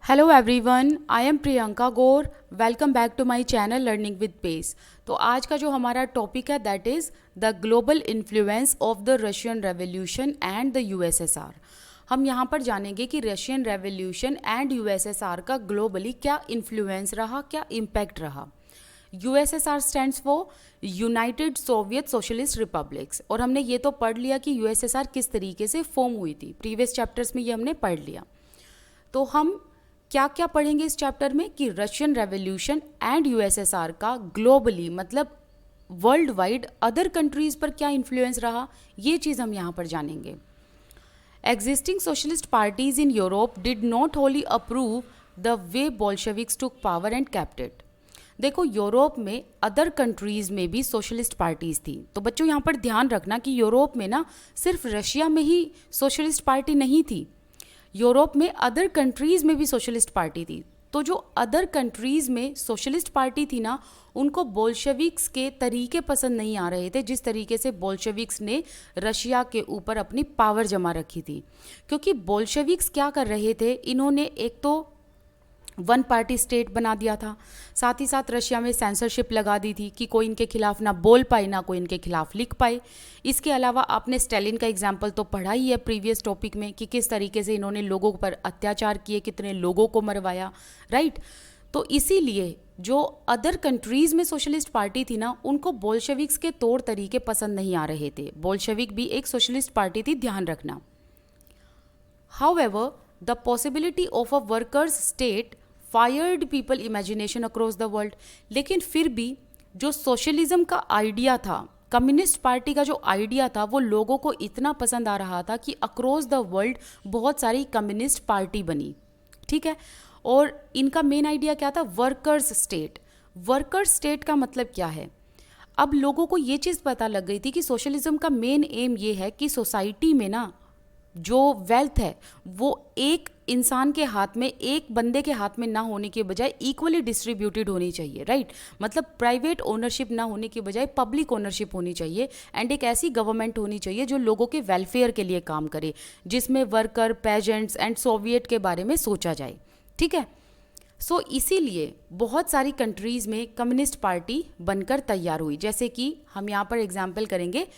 Hello everyone, I am Priyanka Gaur. Welcome back to my channel learning with pace. तो आज का जो हमारा टॉपिक है that is the global influence of the Russian revolution and the USSR. हम यहाँ पर जानेंगे कि रशियन रेवोल्यूशन एंड यूएसएसआर का ग्लोबली क्या इन्फ्लुएंस रहा, क्या इम्पैक्ट रहा। USSR stands for United Soviet Socialist Republics. और हमने ये तो पढ़ लिया कि यूएसएसआर किस तरीके से फॉर्म हुई थी, प्रीवियस चैप्टर्स में ये हमने पढ़ लिया। तो हम क्या क्या पढ़ेंगे इस चैप्टर में कि रशियन रेवोल्यूशन एंड यूएसएसआर का ग्लोबली मतलब वर्ल्ड वाइड अदर कंट्रीज पर क्या इन्फ्लुएंस रहा, ये चीज़ हम यहाँ पर जानेंगे। Existing socialist parties in Europe did not Holi approve the way Bolsheviks took power and kept it. देखो, यूरोप में अदर कंट्रीज़ में भी सोशलिस्ट पार्टीज़ थी। तो बच्चों यहाँ पर ध्यान रखना कि यूरोप में ना सिर्फ रशिया में ही सोशलिस्ट पार्टी नहीं थी, यूरोप में अदर कंट्रीज़ में भी सोशलिस्ट पार्टी थी। तो जो अदर कंट्रीज़ में सोशलिस्ट पार्टी थी ना, उनको बोल्शेविक्स के तरीके पसंद नहीं आ रहे थे, जिस तरीके से बोल्शेविक्स ने रशिया के ऊपर अपनी पावर जमा रखी थी। क्योंकि बोल्शेविक्स क्या कर रहे थे, इन्होंने एक तो वन पार्टी स्टेट बना दिया था, साथ ही साथ रशिया में सेंसरशिप लगा दी थी कि कोई इनके खिलाफ ना बोल पाए ना कोई इनके खिलाफ लिख पाए। इसके अलावा आपने स्टालिन का एग्जाम्पल तो पढ़ा ही है प्रीवियस टॉपिक में कि किस तरीके से इन्होंने लोगों पर अत्याचार किए, कितने लोगों को मरवाया, राइट। तो इसीलिए जो अदर कंट्रीज़ में सोशलिस्ट पार्टी थी ना, उनको बोल्शेविक्स के तौर तरीके पसंद नहीं आ रहे थे। बोल्शेविक भी एक सोशलिस्ट पार्टी थी, ध्यान रखना। However the possibility of a workers state fired people imagination across the world. लेकिन फिर भी जो सोशलिज्म का आइडिया था, कम्युनिस्ट पार्टी का जो आइडिया था, वो लोगों को इतना पसंद आ रहा था कि अक्रॉस द वर्ल्ड बहुत सारी कम्युनिस्ट पार्टी बनी, ठीक है। और इनका मेन आइडिया क्या था? Workers state. वर्कर्स स्टेट का मतलब क्या है? अब लोगों को ये चीज़ पता लग गई थी कि सोशलिज्म का मेन एम ये है कि सोसाइटी में ना जो वेल्थ है वो एक इंसान के हाथ में, एक बंदे के हाथ में ना होने के बजाय इक्वली डिस्ट्रीब्यूटेड होनी चाहिए, राइट। मतलब प्राइवेट ओनरशिप ना होने के बजाय पब्लिक ओनरशिप होनी चाहिए, एंड एक ऐसी गवर्नमेंट होनी चाहिए जो लोगों के वेलफेयर के लिए काम करे, जिसमें वर्कर, पेजेंट्स एंड सोवियत के बारे में सोचा जाए, ठीक है। सो इसीलिए बहुत सारी कंट्रीज़ में कम्युनिस्ट पार्टी बनकर तैयार हुई। जैसे कि हम यहाँ पर एग्जाम्पल करेंगे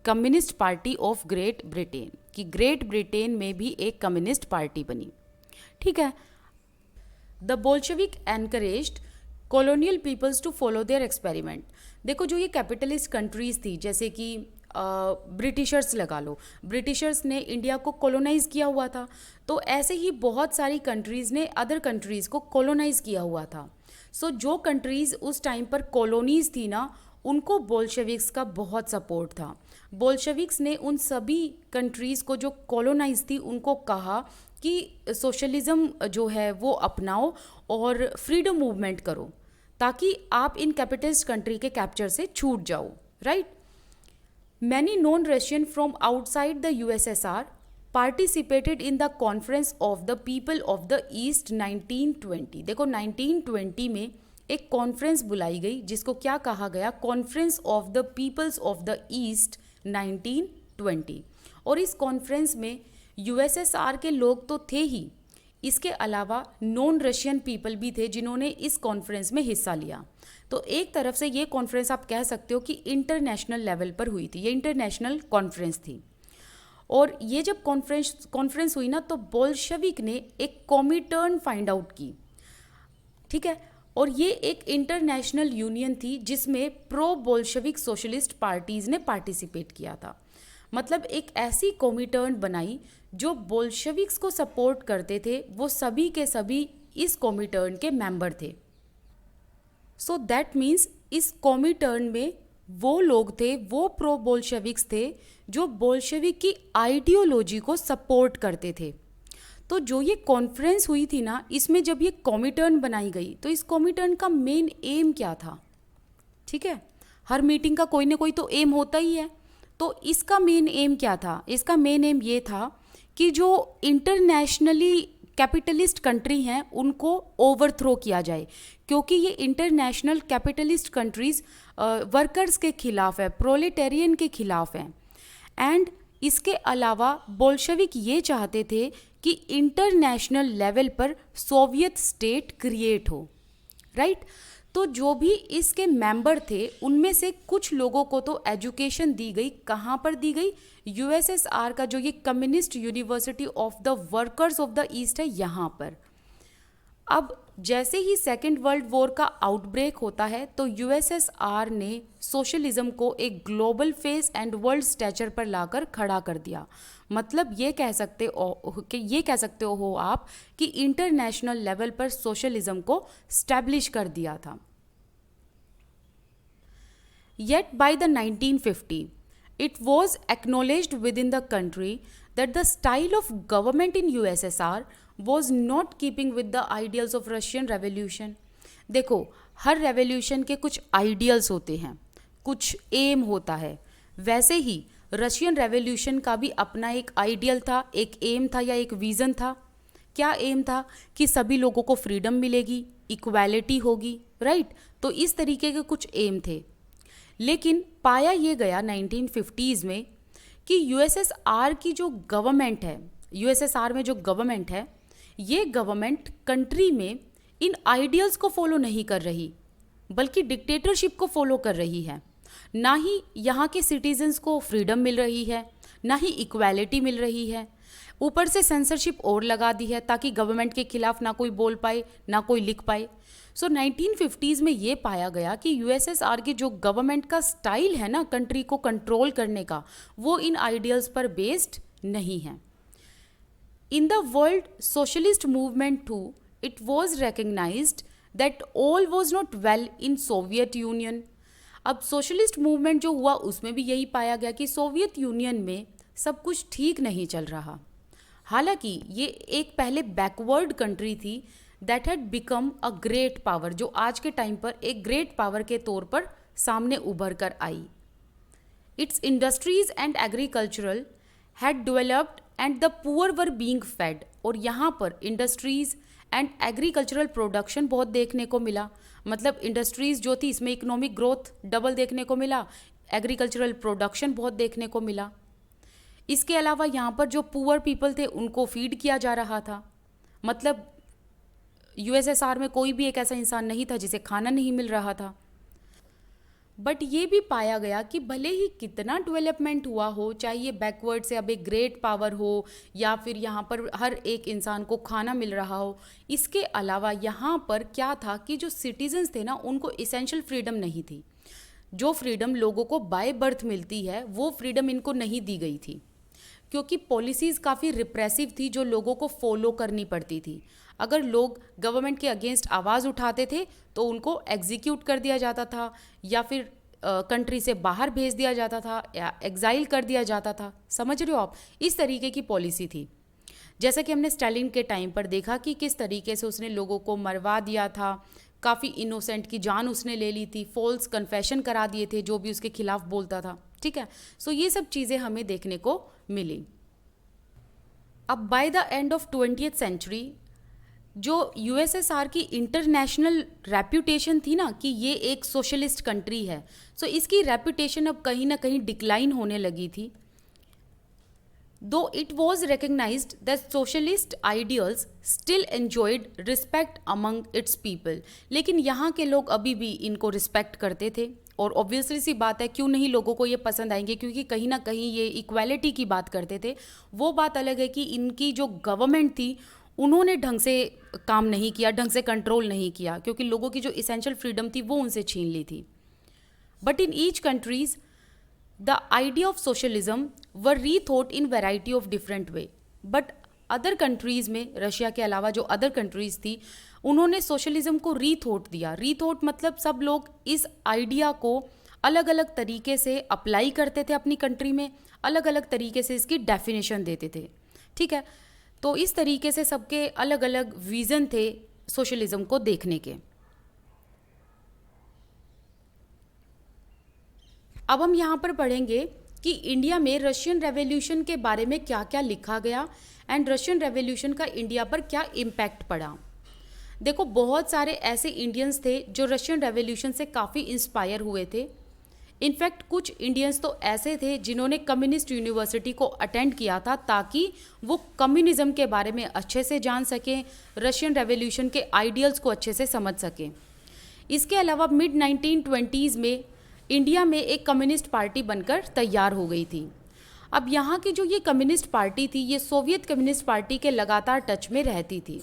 communist party of Great Britain, कि ग्रेट ब्रिटेन में भी एक कम्युनिस्ट पार्टी बनी, ठीक है। The Bolshevik encouraged colonial peoples to follow their experiment. देखो, जो ये कैपिटलिस्ट कंट्रीज़ थी, जैसे कि ब्रिटिशर्स लगा लो, ब्रिटिशर्स ने इंडिया को कॉलोनाइज़ किया हुआ था, तो ऐसे ही बहुत सारी कंट्रीज़ ने अदर कंट्रीज़ को कॉलोनाइज़ किया हुआ था। सो जो कंट्रीज़ उस टाइम पर कॉलोनीज़ थी ना, उनको बोल्शेविक्स का बहुत सपोर्ट था। बोल्शेविक्स ने उन सभी कंट्रीज़ को जो कॉलोनाइज थी उनको कहा कि सोशलिज्म जो है वो अपनाओ और फ्रीडम मूवमेंट करो, ताकि आप इन कैपिटलिस्ट कंट्री के कैप्चर से छूट जाओ, right. Many non Russian from outside the USSR participated in the conference of the people of the East 1920। देखो, 1920 में एक कॉन्फ्रेंस बुलाई गई जिसको क्या कहा गया? Conference of the peoples of the East 1920। और इस कॉन्फ्रेंस में यूएसएसआर के लोग तो थे ही, इसके अलावा नॉन रशियन पीपल भी थे जिन्होंने इस कॉन्फ्रेंस में हिस्सा लिया। तो एक तरफ से ये कॉन्फ्रेंस आप कह सकते हो कि इंटरनेशनल लेवल पर हुई थी, ये इंटरनेशनल कॉन्फ्रेंस थी। और ये जब कॉन्फ्रेंस हुई ना, तो बोल्शेविक ने एक कॉमिटर्न फाइंड आउट की, ठीक है। और ये एक इंटरनेशनल यूनियन थी जिसमें प्रो बोल्शेविक सोशलिस्ट पार्टीज़ ने पार्टिसिपेट किया था। मतलब एक ऐसी कॉमिटर्न बनाई जो बोल्शेविक्स को सपोर्ट करते थे, वो सभी के सभी इस कॉमिटर्न के मेंबर थे। सो दैट मीन्स इस कॉमिटर्न में वो लोग थे, वो प्रो बोल्शेविक्स थे जो बोल्शेविक की आइडियोलॉजी को सपोर्ट करते थे। तो जो ये कॉन्फ्रेंस हुई थी ना, इसमें जब ये कॉमिटर्न बनाई गई, तो इस कॉमिटर्न का मेन एम क्या था? ठीक है, हर मीटिंग का कोई ना कोई तो एम होता ही है। तो इसका मेन एम क्या था? इसका मेन एम ये था कि जो इंटरनेशनली कैपिटलिस्ट कंट्री हैं उनको ओवरथ्रो किया जाए, क्योंकि ये इंटरनेशनल कैपिटलिस्ट कंट्रीज़ वर्कर्स के खिलाफ है, प्रोलेटेरियन के खिलाफ हैं। एंड इसके अलावा बोल्शेविक ये चाहते थे कि इंटरनेशनल लेवल पर सोवियत स्टेट क्रिएट हो, राइट। तो जो भी इसके मेंबर थे उनमें से कुछ लोगों को तो एजुकेशन दी गई, कहाँ पर दी गई, यूएसएसआर का जो ये communist university of the workers of the east है यहाँ पर। अब जैसे ही सेकेंड वर्ल्ड वॉर का आउटब्रेक होता है तो यूएसएसआर ने सोशलिज्म को एक global face and world stature पर लाकर खड़ा कर दिया। मतलब ये कह सकते हो आप कि इंटरनेशनल लेवल पर सोशलिज्म को स्टैब्लिश कर दिया था। Yet by the 1950, it was acknowledged within the country that the style of government in USSR was not keeping with the ideals of Russian Revolution. देखो, हर रेवोल्यूशन के कुछ आइडियल्स होते हैं, कुछ एम होता है। वैसे ही रशियन रेवोल्यूशन का भी अपना एक आइडियल था, एक एम था या एक विज़न था। क्या एम था? कि सभी लोगों को फ्रीडम मिलेगी, इक्वालिटी होगी, राइट। तो इस तरीके के कुछ एम थे। लेकिन पाया ये गया 1950s में कि यूएसएसआर की जो गवर्नमेंट है, यूएसएसआर में जो गवर्नमेंट है, ये गवर्नमेंट कंट्री में इन आइडियल्स को फॉलो नहीं कर रही, बल्कि डिक्टेटरशिप को फॉलो कर रही है। ना ही यहाँ के सिटीजन्स को फ्रीडम मिल रही है, ना ही इक्वालिटी मिल रही है। ऊपर से सेंसरशिप और लगा दी है ताकि गवर्नमेंट के खिलाफ ना कोई बोल पाए, ना कोई लिख पाए। सो 1950s में ये पाया गया कि यूएसएसआर की जो गवर्नमेंट का स्टाइल है ना कंट्री को कंट्रोल करने का, वो इन आइडियल्स पर बेस्ड नहीं है। In the world socialist movement to it was recognised that all was not well in Soviet Union. अब सोशलिस्ट मूवमेंट जो हुआ उसमें भी यही पाया गया कि सोवियत यूनियन में सब कुछ ठीक नहीं चल रहा। हालांकि ये एक पहले बैकवर्ड कंट्री थी that had become a great power, जो आज के टाइम पर एक ग्रेट पावर के तौर पर सामने उभर कर आई। It's industries and agricultural had developed and the poor were being fed. और यहाँ पर इंडस्ट्रीज एंड एग्रीकल्चरल प्रोडक्शन बहुत देखने को मिला। मतलब इंडस्ट्रीज जो थी इसमें इकोनॉमिक ग्रोथ डबल देखने को मिला, एग्रीकल्चरल प्रोडक्शन बहुत देखने को मिला। इसके अलावा यहाँ पर जो पुअर पीपल थे उनको फीड किया जा रहा था। मतलब यूएसएसआर में कोई भी एक ऐसा इंसान नहीं था जिसे खाना नहीं मिल रहा था। बट ये भी पाया गया कि भले ही कितना डेवलपमेंट हुआ हो, चाहे ये बैकवर्ड से अब एक ग्रेट पावर हो या फिर यहाँ पर हर एक इंसान को खाना मिल रहा हो, इसके अलावा यहाँ पर क्या था कि जो सिटीजन्स थे ना उनको इसेंशियल फ्रीडम नहीं थी। जो फ्रीडम लोगों को बाय बर्थ मिलती है वो फ्रीडम इनको नहीं दी गई थी, क्योंकि पॉलिसीज़ काफ़ी रिप्रेसिव थी जो लोगों को फॉलो करनी पड़ती थी। अगर लोग गवर्नमेंट के अगेंस्ट आवाज़ उठाते थे तो उनको एग्जीक्यूट कर दिया जाता था या फिर कंट्री से बाहर भेज दिया जाता था या एग्जाइल कर दिया जाता था। समझ रहे हो आप? इस तरीके की पॉलिसी थी। जैसा कि हमने स्टालिन के टाइम पर देखा कि किस तरीके से उसने लोगों को मरवा दिया था, काफ़ी इनोसेंट की जान उसने ले ली थी, फॉल्स कन्फेशन करा दिए थे जो भी उसके खिलाफ बोलता था। ठीक है, सो ये सब चीज़ें हमें देखने को मिली। अब by the end of 20th century जो यूएसएसआर की इंटरनेशनल रेप्यूटेशन थी ना कि ये एक सोशलिस्ट कंट्री है, सो इसकी रेप्यूटेशन अब कहीं ना कहीं डिक्लाइन होने लगी थी। Though it was recognised that socialist ideals still enjoyed respect among its people. लेकिन यहाँ के लोग अभी भी इनको रिस्पेक्ट करते थे और ऑब्वियसली सी बात है क्यों नहीं लोगों को ये पसंद आएंगे, क्योंकि कहीं ना कहीं ये इक्वालिटी की बात करते थे। वो बात अलग है कि इनकी जो गवर्नमेंट थी उन्होंने ढंग से काम नहीं किया, ढंग से कंट्रोल नहीं किया, क्योंकि लोगों की जो इसेंशियल फ्रीडम थी वो उनसे छीन ली थी। But in each countries the idea of socialism were rethought in variety of different way. But other countries में, रशिया के अलावा जो अदर कंट्रीज़ थी, उन्होंने सोशलिज्म को रीथॉट दिया। रीथॉट मतलब सब लोग इस आइडिया को अलग अलग तरीके से अप्लाई करते थे अपनी कंट्री में, अलग अलग तरीके से इसकी डेफिनेशन देते थे। ठीक है, तो इस तरीके से सबके अलग अलग विज़न थे सोशलिज्म को देखने के। अब हम यहाँ पर पढ़ेंगे कि इंडिया में रशियन रेवोल्यूशन के बारे में क्या क्या लिखा गया एंड रशियन रेवोल्यूशन का इंडिया पर क्या इम्पैक्ट पड़ा। देखो, बहुत सारे ऐसे इंडियंस थे जो रशियन रेवोल्यूशन से काफ़ी इंस्पायर हुए थे। इनफैक्ट कुछ इंडियंस तो ऐसे थे जिन्होंने कम्युनिस्ट यूनिवर्सिटी को अटेंड किया था ताकि वो कम्युनिज्म के बारे में अच्छे से जान सकें, रशियन रेवोल्यूशन के आइडियल्स को अच्छे से समझ सकें। इसके अलावा मिड 1920s में इंडिया में एक कम्युनिस्ट पार्टी बनकर तैयार हो गई थी। अब यहाँ की जो ये कम्युनिस्ट पार्टी थी, ये सोवियत कम्युनिस्ट पार्टी के लगातार टच में रहती थी।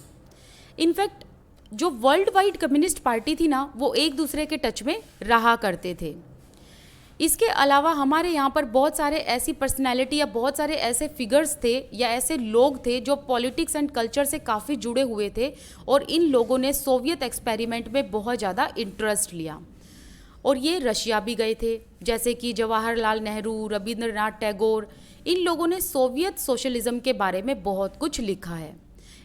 इनफैक्ट जो वर्ल्ड वाइड कम्युनिस्ट पार्टी थी ना, वो एक दूसरे के टच में रहा करते थे। इसके अलावा हमारे यहाँ पर बहुत सारे ऐसी पर्सनैलिटी या बहुत सारे ऐसे फिगर्स थे या ऐसे लोग थे जो पॉलिटिक्स एंड कल्चर से काफ़ी जुड़े हुए थे और इन लोगों ने सोवियत एक्सपेरिमेंट में बहुत ज़्यादा इंटरेस्ट लिया और ये रशिया भी गए थे, जैसे कि जवाहरलाल नेहरू, रविंद्रनाथ टैगोर। इन लोगों ने सोवियत सोशलिज्म के बारे में बहुत कुछ लिखा है।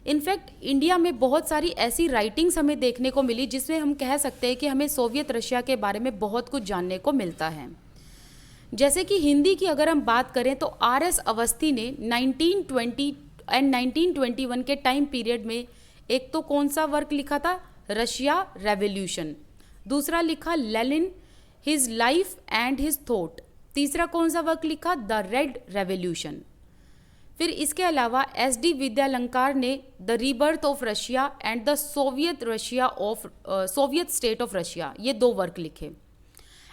इनफैक्ट इंडिया में बहुत सारी ऐसी राइटिंग्स हमें देखने को मिली जिसमें हम कह सकते हैं कि हमें सोवियत रशिया के बारे में बहुत कुछ जानने को मिलता है। जैसे कि हिंदी की अगर हम बात करें तो आर.एस. अवस्थी ने 1920 एंड 1921 के टाइम पीरियड में एक तो कौन सा वर्क लिखा था, रशिया रेवोल्यूशन। दूसरा लिखा Lenin, his life and his thought. तीसरा कौन सा वर्क लिखा, द रेड रेवोल्यूशन। फिर इसके अलावा एस.डी. विद्यालंकार ने the rebirth of Russia and the Soviet state of Russia, ये 2 वर्क लिखे।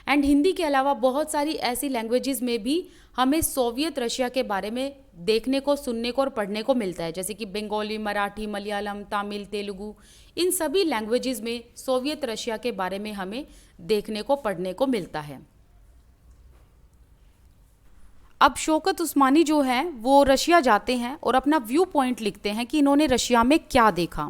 एंड हिंदी के अलावा बहुत सारी ऐसी लैंग्वेजेस में भी हमें सोवियत रशिया के बारे में देखने को, सुनने को और पढ़ने को मिलता है, जैसे कि बंगाली, मराठी, मलयालम, तमिल, तेलुगु। इन सभी लैंग्वेजेस में सोवियत रशिया के बारे में हमें देखने को, पढ़ने को मिलता है। अब शौकत उस्मानी जो हैं वो रशिया जाते हैं और अपना व्यू पॉइंट लिखते हैं कि इन्होंने रशिया में क्या देखा।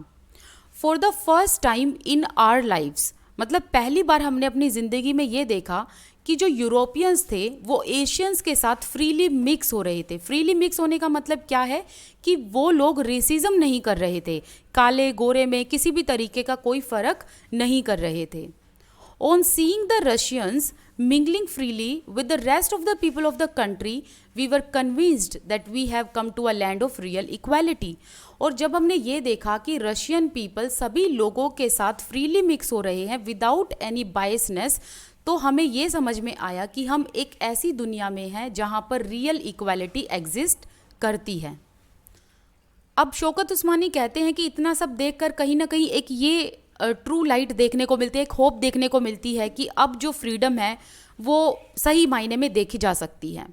For the first time in our lives, मतलब पहली बार हमने अपनी ज़िंदगी में ये देखा कि जो यूरोपियंस थे वो एशियंस के साथ फ्रीली मिक्स हो रहे थे। फ्रीली मिक्स होने का मतलब क्या है कि वो लोग रेसिज्म नहीं कर रहे थे, काले गोरे में किसी भी तरीके का कोई फ़र्क नहीं कर रहे थे। On seeing the Russians mingling freely with the rest of the people of the country, we were convinced that we have come to a land of real equality. और जब हमने ये देखा कि रशियन पीपल सभी लोगों के साथ फ्रीली मिक्स हो रहे हैं विदाउट एनी बायसनेस, तो हमें ये समझ में आया कि हम एक ऐसी दुनिया में हैं जहाँ पर रियल इक्वालिटी एग्जिस्ट करती है। अब शौकत उस्मानी कहते हैं कि इतना सब देखकर कहीं ना कहीं एक ये ट्रू लाइट देखने को मिलती है, एक होप देखने को मिलती है कि अब जो फ्रीडम है वो सही मायने में देखी जा सकती है।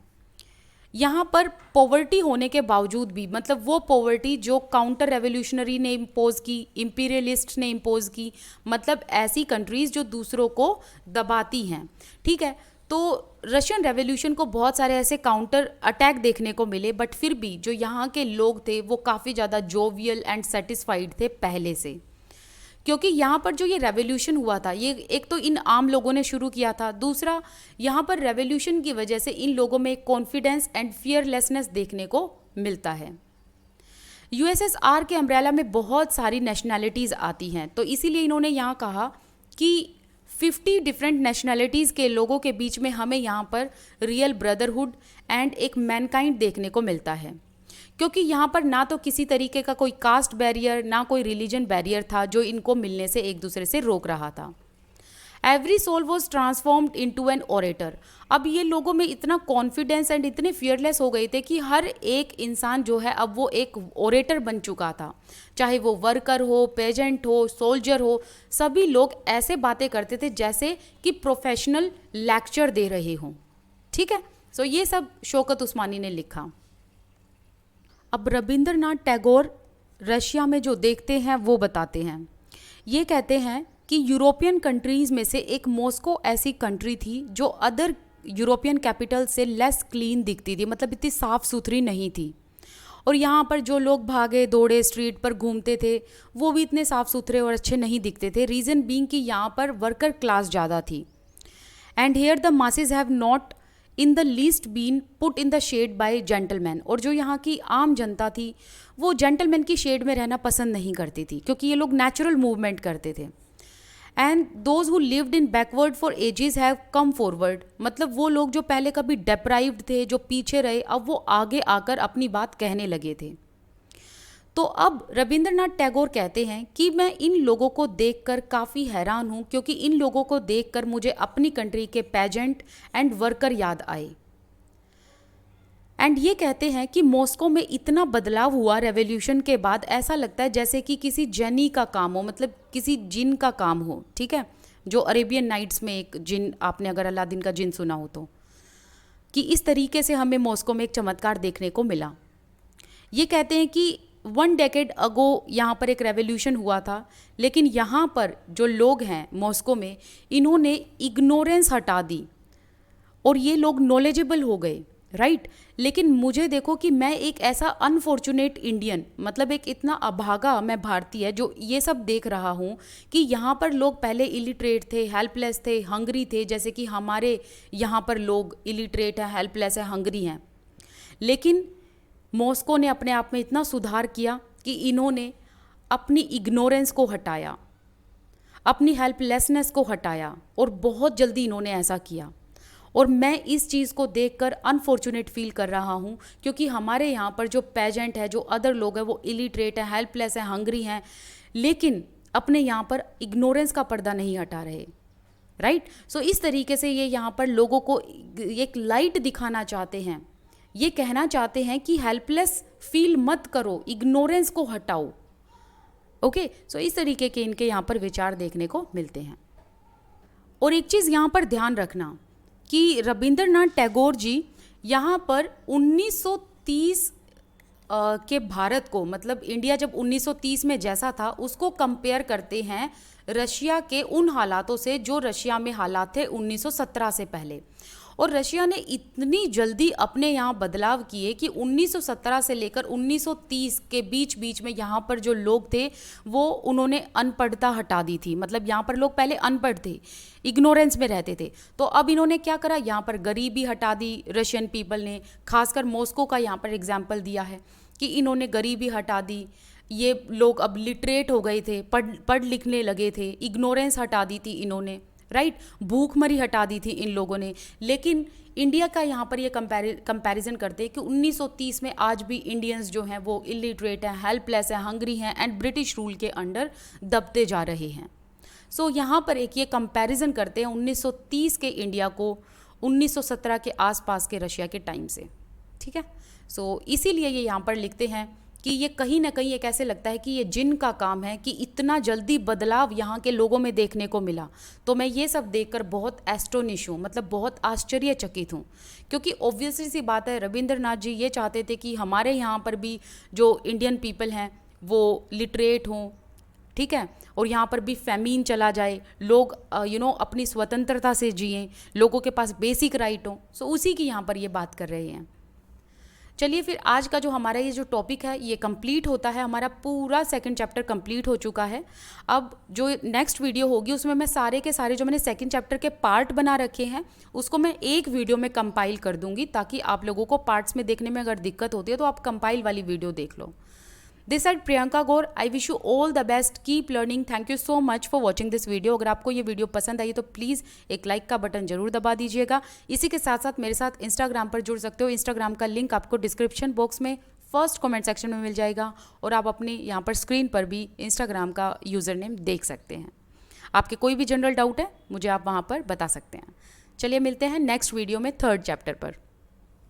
यहाँ पर पॉवर्टी होने के बावजूद भी, मतलब वो पॉवर्टी जो काउंटर रेवोल्यूशनरी ने इम्पोज की, इम्पीरियलिस्ट ने इम्पोज की, मतलब ऐसी कंट्रीज़ जो दूसरों को दबाती हैं, ठीक है। तो रशियन रेवोल्यूशन को बहुत सारे ऐसे काउंटर अटैक देखने को मिले, बट फिर भी जो यहाँ के लोग थे वो काफ़ी ज़्यादा जोवियल एंड सेटिस्फाइड थे पहले से, क्योंकि यहाँ पर जो ये रेवोल्यूशन हुआ था ये एक तो इन आम लोगों ने शुरू किया था, दूसरा यहाँ पर रेवोल्यूशन की वजह से इन लोगों में कॉन्फिडेंस एंड फियरलेसनेस देखने को मिलता है। यूएसएसआर के अम्ब्रेला में बहुत सारी नेशनैलिटीज़ आती हैं, तो इसीलिए इन्होंने यहाँ कहा कि 50 डिफरेंट नेशनैलिटीज़ के लोगों के बीच में हमें यहाँ पर रियल ब्रदरहुड एंड एक मैनकाइंड देखने को मिलता है, क्योंकि यहाँ पर ना तो किसी तरीके का कोई कास्ट बैरियर, ना कोई रिलीजन बैरियर था जो इनको मिलने से एक दूसरे से रोक रहा था। Every soul was transformed into an orator. अब ये लोगों में इतना कॉन्फिडेंस एंड इतने फियरलेस हो गए थे कि हर एक इंसान जो है अब वो एक ओरेटर बन चुका था, चाहे वो वर्कर हो, पेजेंट हो, सोल्जर हो, सभी लोग ऐसे बातें करते थे जैसे कि प्रोफेशनल लेक्चर दे रहे हों, ठीक है। सो ये सब शौकत उस्मानी ने लिखा। अब रविंद्रनाथ टैगोर रशिया में जो देखते हैं वो बताते हैं। ये कहते हैं कि यूरोपियन कंट्रीज़ में से एक मॉस्को ऐसी कंट्री थी जो अदर यूरोपियन कैपिटल से लेस क्लीन दिखती थी, मतलब इतनी साफ़ सुथरी नहीं थी। और यहाँ पर जो लोग भागे दौड़े स्ट्रीट पर घूमते थे वो भी इतने साफ़ सुथरे और अच्छे नहीं दिखते थे। रीज़न बीइंग कि यहाँ पर वर्कर क्लास ज़्यादा थी। And here the masses have not in the least been put in the shade by gentlemen. और जो यहाँ की आम जनता थी वो जेंटलमैन की शेड में रहना पसंद नहीं करती थी, क्योंकि ये लोग नेचुरल मूवमेंट करते थे। And those who lived in backward for ages have come forward, मतलब वो लोग जो पहले कभी डेप्राइव्ड थे, जो पीछे रहे, अब वो आगे आकर अपनी बात कहने लगे थे। तो अब रविंद्रनाथ टैगोर कहते हैं कि मैं इन लोगों को देखकर काफ़ी हैरान हूँ, क्योंकि इन लोगों को देखकर मुझे अपनी कंट्री के पेजेंट एंड वर्कर याद आए। एंड ये कहते हैं कि मॉस्को में इतना बदलाव हुआ रेवोल्यूशन के बाद, ऐसा लगता है जैसे कि किसी जेनी का काम हो, मतलब किसी जिन का काम हो। ठीक है, जो अरेबियन नाइट्स में एक जिन, आपने अगर अलादीन का जिन सुना हो तो, कि इस तरीके से हमें मॉस्को में एक चमत्कार देखने को मिला। ये कहते हैं कि 1 डेकेड अगो यहाँ पर एक रेवोल्यूशन हुआ था, लेकिन यहाँ पर जो लोग हैं मॉस्को में, इन्होंने इग्नोरेंस हटा दी और ये लोग नॉलेजेबल हो गए, राइट। लेकिन मुझे देखो कि मैं एक ऐसा अनफॉर्चुनेट इंडियन, मतलब एक इतना अभागा मैं भारतीय जो ये सब देख रहा हूँ कि यहाँ पर लोग पहले इलिटरेट थे, हेल्पलेस थे, हंगरी थे, जैसे कि हमारे यहाँ पर लोग इलिटरेट हैं, हेल्पलेस हैं, हंगरी हैं। लेकिन मॉस्को ने अपने आप में इतना सुधार किया कि इन्होंने अपनी इग्नोरेंस को हटाया, अपनी हेल्पलेसनेस को हटाया, और बहुत जल्दी इन्होंने ऐसा किया। और मैं इस चीज़ को देखकर अनफॉर्चुनेट फील कर रहा हूँ, क्योंकि हमारे यहाँ पर जो पेजेंट है, जो अदर लोग हैं, वो इलिटरेट हैं, हेल्पलेस हैं, हंगरी हैं, लेकिन अपने यहाँ पर इग्नोरेंस का पर्दा नहीं हटा रहे, राइट। सो इस तरीके से ये यहाँ पर लोगों को एक लाइट दिखाना चाहते हैं, ये कहना चाहते हैं कि हेल्पलेस फील मत करो, इग्नोरेंस को हटाओ। ओके, सो इस तरीके के इनके यहाँ पर विचार देखने को मिलते हैं। और एक चीज़ यहाँ पर ध्यान रखना कि रविंद्रनाथ टैगोर जी यहाँ पर 1930 के भारत को, मतलब इंडिया जब 1930 में जैसा था, उसको कंपेयर करते हैं रशिया के उन हालातों से जो रशिया में हालात थे 1917 से पहले। और रशिया ने इतनी जल्दी अपने यहाँ बदलाव किए कि 1917 से लेकर 1930 के बीच बीच में यहाँ पर जो लोग थे वो उन्होंने अनपढ़ता हटा दी थी। मतलब यहाँ पर लोग पहले अनपढ़ थे, इग्नोरेंस में रहते थे, तो अब इन्होंने क्या करा, यहाँ पर गरीबी हटा दी रशियन पीपल ने। खासकर मॉस्को का यहाँ पर एग्जाम्पल दिया है कि इन्होंने गरीबी हटा दी, ये लोग अब लिटरेट हो गए थे, पढ़ लिखने लगे थे, इग्नोरेंस हटा दी थी इन्होंने, राइट। भूखमरी हटा दी थी इन लोगों ने। लेकिन इंडिया का यहाँ पर ये कंपैरिजन करते हैं कि 1930 में आज भी इंडियंस जो हैं वो इलिटरेट हैं, हेल्पलेस हैं, हंगरी हैं एंड ब्रिटिश रूल के अंडर दबते जा रहे हैं। सो यहाँ पर एक ये कंपैरिजन करते हैं 1930 के इंडिया को 1917 के आसपास के रशिया के टाइम से, ठीक है। सो इसीलिए ये यहाँ पर लिखते हैं कि ये कहीं ना कहीं एक ऐसे लगता है कि ये जिन का काम है कि इतना जल्दी बदलाव यहाँ के लोगों में देखने को मिला। तो मैं ये सब देखकर बहुत एस्टोनिश हूँ, मतलब बहुत आश्चर्यचकित हूँ, क्योंकि ऑब्वियसली सी बात है रविंद्रनाथ जी ये चाहते थे कि हमारे यहाँ पर भी जो इंडियन पीपल हैं वो लिटरेट हों, ठीक है, और यहाँ पर भी फैमीन चला जाए, लोग अपनी स्वतंत्रता से जिएं, लोगों के पास बेसिक राइट हो। सो उसी की यहाँ पर ये बात कर रहे हैं। चलिए फिर आज का जो हमारा ये जो टॉपिक है ये कंप्लीट होता है, हमारा पूरा सेकंड चैप्टर कंप्लीट हो चुका है। अब जो नेक्स्ट वीडियो होगी उसमें मैं सारे के सारे जो मैंने सेकंड चैप्टर के पार्ट बना रखे हैं उसको मैं एक वीडियो में कंपाइल कर दूंगी, ताकि आप लोगों को पार्ट्स में देखने में अगर दिक्कत होती है तो आप कंपाइल वाली वीडियो देख लो। This side Priyanka Gaur, I wish you all the best, keep learning. Thank you so much for watching this video. अगर आपको ये वीडियो पसंद आई तो प्लीज़ एक लाइक का बटन जरूर दबा दीजिएगा। इसी के साथ साथ मेरे साथ इंस्टाग्राम पर जुड़ सकते हो। इंस्टाग्राम का लिंक आपको डिस्क्रिप्शन बॉक्स में फर्स्ट कमेंट सेक्शन में मिल जाएगा, और आप अपने यहाँ पर स्क्रीन पर भी इंस्टाग्राम का यूज़र नेम देख सकते हैं। आपके कोई भी जनरल डाउट है मुझे आप वहाँ पर बता सकते हैं। चलिए मिलते हैं नेक्स्ट वीडियो में थर्ड चैप्टर पर।